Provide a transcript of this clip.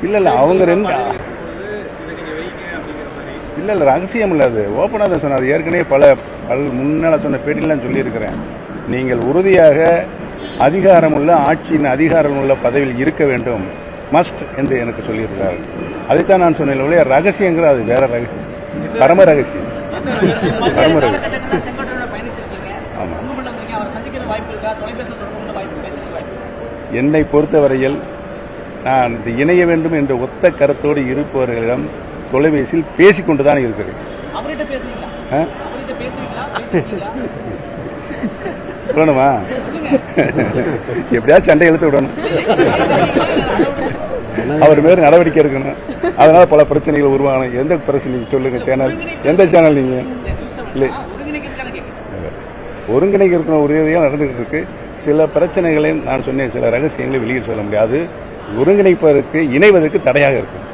இல்ல அவங்க ரெண்டு இல்ல ரகசியம் இல்ல, அது ஓப்பனாக தான் சொன்னார். ஏற்கனவே பல முன்னால் சொன்ன பேட்டிலாம் சொல்லியிருக்கிறேன். நீங்கள் உறுதியாக அதிகாரமுள்ள ஆட்சியின் அதிகாரமுள்ள பதவியில் இருக்க வேண்டும், மஸ்ட் என்று எனக்கு சொல்லியிருக்கிறார். அதைத்தான் நான் சொன்னேன் ஒழிய ரகசியங்கிற அது வேற ரகசியம், பரம ரகசியம். பரம ரகசியம். ஆமா, என்னை பொறுத்தவரையில் நான் இணைய வேண்டும் என்ற ஒத்த கருத்தோடு இருப்பவர்களிடம் தொலைபேசியில் பேசிக்கொண்டுதான் இருக்கிறேன். சொல்லணுமா? எப்படியாவது சண்டை இழுத்து விடணும், அவர் மேல நடவடிக்கை எடுக்கணும். அதனால பல பிரச்சனைகள் உருவாகணும். எந்த பிரச்சனை சொல்லுங்க, சேனல் எந்த சேனல் நீங்க இல்லை ஒருங்கிணைக்க இருக்கணும். உறுதியாக நடந்துகிட்டு இருக்கு. சில பிரச்சனைகளை நான் சொன்னேன், சில ரகசியங்களை வெளியே சொல்ல முடியாது. ஒருங்கிணைப்பதற்கு இணைவதற்கு தடையாக இருக்கும்.